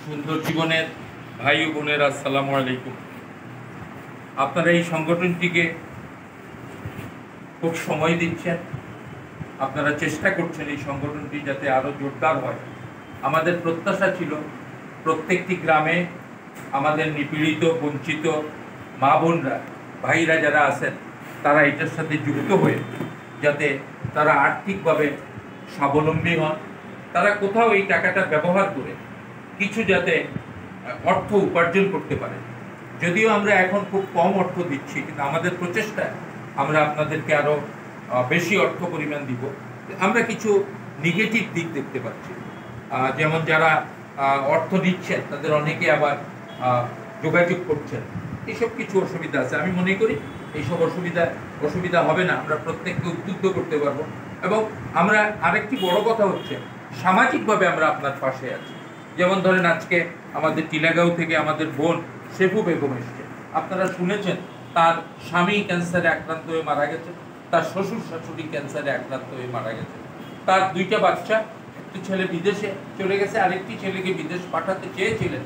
সুন্দর জীবনের ভাই ও বোনেরা, আসসালামু আলাইকুম। আপনারা এই সংগঠনটিকে খুব সময় দিচ্ছেন, আপনারা চেষ্টা করছেন এই সংগঠনটি যাতে আরও জোরদার হয়। আমাদের প্রত্যাশা ছিল প্রত্যেকটি গ্রামে আমাদের নিপীড়িত, বঞ্চিত মা বোনরা, ভাইরা যারা আছেন তারা এটার সাথে যুক্ত হয়ে যাতে তারা আর্থিকভাবে স্বাবলম্বী হন, তারা কোথাও এই টাকাটা ব্যবহার করে কিছু যাতে অর্থ উপার্জন করতে পারে। যদিও আমরা এখন খুব কম অর্থ দিচ্ছি, কিন্তু আমাদের প্রচেষ্টায় আমরা আপনাদেরকে আরও বেশি অর্থ পরিমাণ দিব। আমরা কিছু নেগেটিভ দিক দেখতে পাচ্ছি, যেমন যারা অর্থ দিচ্ছেন তাদের অনেকে আবার যোগাযোগ করছেন, এইসব কিছু অসুবিধা আছে। আমি মনে করি এইসব অসুবিধা হবে না, আমরা প্রত্যেককে উদ্বুদ্ধ করতে পারবো। এবং আমরা আরেকটি বড় কথা হচ্ছে সামাজিকভাবে আমরা আপনার পাশে আছি। যেমন ধরেন আজকে আমাদের টিলাগাঁও থেকে আমাদের বোন শেফু বেগম এসছে, আপনারা শুনেছেন তার স্বামী ক্যান্সারে আক্রান্ত হয়ে মারা গেছে, তার শ্বশুর শাশুড়ি ক্যান্সারে আক্রান্ত হয়ে মারা গেছে, তার দুইটা বাচ্চা, একটি ছেলে বিদেশে চলে গেছে, আরেকটি ছেলেকে বিদেশ পাঠাতে চেয়েছিলেন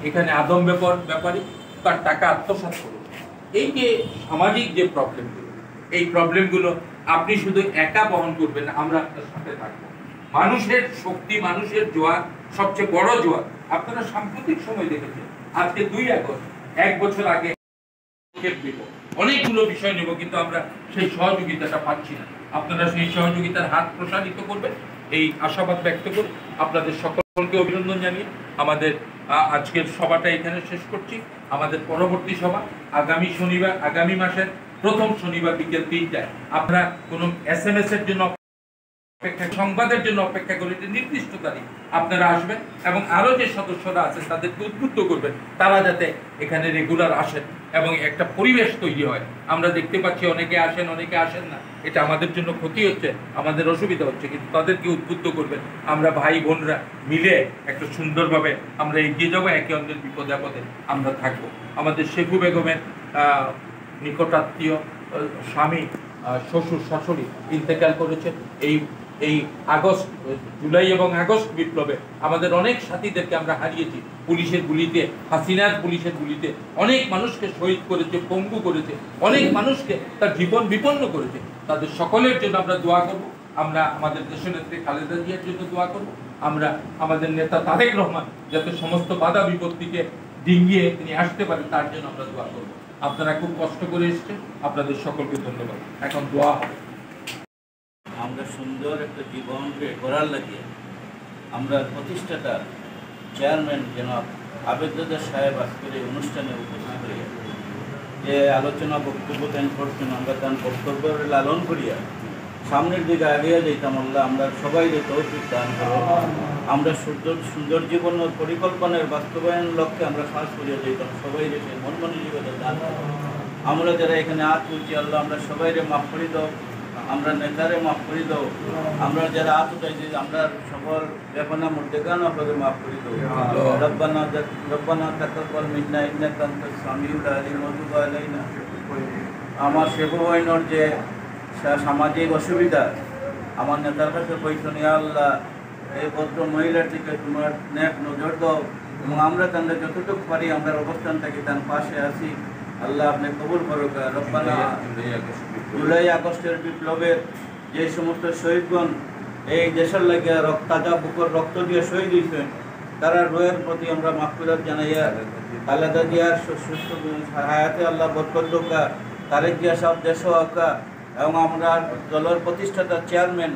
এখানে আদম ব্যাপারী তার টাকা আত্মসাৎ করেছে। এই যে সামাজিক যে প্রবলেমগুলো, এই প্রবলেমগুলো আপনি শুধু একা বহন করবেন না, আমরা আপনার সাথে থাকবো। মানুষের শক্তি, মানুষের জোয়ার, সবচেয়ে বড় জোয়ার আপনারা সাম্প্রতিক সময় দেখেছেন। আজকে 2 আগস্ট, 1 বছর আগে অনেকগুলো বিষয় নেব, কিন্তু আমরা সেই সহযোগিতাটা পাচ্ছি না। আপনারা সেই সহযোগিতার হাত প্রসারিত করবেন, এই আশাবাদ ব্যক্ত করে আপনাদের সকলকে অভিনন্দন জানিয়ে আমাদের আজকের সভাটা এখানে শেষ করছি। আমাদের পরবর্তী সভা আগামী শনিবার, আগামী মাসের প্রথম শনিবার বিকেল 3টায়। আপনারা কোনো SMS এর জন্য সংবাদের জন্য অপেক্ষা করে নির্দিষ্ট তারিখ আপনারা আসবেন এবং আরো যে সদস্যরা আছেন তাদেরকে উদ্বুদ্ধ করবেন তারা যাতে এখানে রেগুলার আসেন এবং একটা পরিবেশ তৈরি হয়। আমরা দেখতে পাচ্ছি অনেকে আসেন, অনেকে আসেন না, এটা আমাদের জন্য ক্ষতি হচ্ছে, আমাদের অসুবিধা হচ্ছে, কিন্তু তাদেরকে উদ্বুদ্ধ করবেন। আমরা ভাই বোনরা মিলে একটা সুন্দরভাবে আমরা এগিয়ে যাবো, একে অন্যের বিপদে আপদে আমরা থাকবো। আমাদের শেফু বেগমের নিকটাত্মীয় স্বামী, শ্বশুর শাশুড়ি ইন্তেকাল করেছে। এই আগস্ট, জুলাই এবং আগস্ট বিপ্লবে আমাদের অনেক সাথীদেরকে আমরা হারিয়েছি পুলিশের গুলিতে, হাসিনার পুলিশের গুলিতে। অনেক মানুষকে শহীদ করেছে, পঙ্গু করেছে, অনেক মানুষকে তার জীবন বিপন্ন করেছে। তাদের সকলের জন্য আমরা দোয়া করব। আমরা আমাদের দেশনেত্রী খালেদা জিয়ার জন্য দোয়া করব। আমরা আমাদের নেতা তারেক রহমান যাতে সমস্ত বাধা বিপত্তিকে ডিঙ্গিয়ে তিনি আসতে পারেন তার জন্য আমরা দোয়া করব। আপনারা খুব কষ্ট করে এসেছেন, আপনাদের সকলকে ধন্যবাদ। এখন দোয়া হবে। আমরা সুন্দর একটা জীবনকে করার লাগে আমরা প্রতিষ্ঠাতা চেয়ারম্যান জনাব আবেদুল্লাহ সাহেব আজকের এই অনুষ্ঠানে উপস্থিত হয়ে যে আলোচনা বক্তব্য দান করছেন, আমরা তার বক্তব্য লালন করিয়া সামনের দিকে এগিয়ে যেতাম। আল্লাহ আমরা সবাই তৌফিক দান করো। আমরা সুন্দর জীবন পরিকল্পনার বাস্তবায়ন লক্ষ্যে আমরা কাজ করিয়া যেতাম, সবাই সেই মন জীবনে দান করো। আমরা যারা এখানে আজ তুলছি আল্লাহ আমরা সবাই মাফ করে দাও, আমরা নেতারে মাফ করে দাও, আমরা যারা আত উঠাইছি আমরা সকল বেপনা মুর্দেগান আপনাকে মাফ করে দাও। রব্বানা তাকাব্বাল মিন্না ইন্নাকা আনতাস সামিউল আলিম ওয়া তুব আলাইনা। আমার শেফু ভাইনোর যে সামাজিক অসুবিধা আমার নেতার কাছে কইছেন, ইয়া আল্লাহ এই ভদ্র মহিলার দিকে তোমার নেক নজর দাও এবং আমরা তাদের যতটুকু পারি আমরা অবস্থান থাকি তার পাশে আসি। আল্লাহ আপনি কবুল করুক। রব্বানা জুলাই আগস্টের বিপ্লবের যে সমস্ত শহীদগণ এই দেশের লাগে তাজা বুকের রক্ত দিয়ে শহীদ হয়েছেন তারা রোয়ের প্রতি আমরা মাগফিরাত জানাইয়া খালেদা জিয়ার সুস্থ হায়াতে আল্লাহ বরকত দোকা, তারেক জিয়া সাহেব দেশ আঁকা এবং আমরা দলের প্রতিষ্ঠাতা চেয়ারম্যান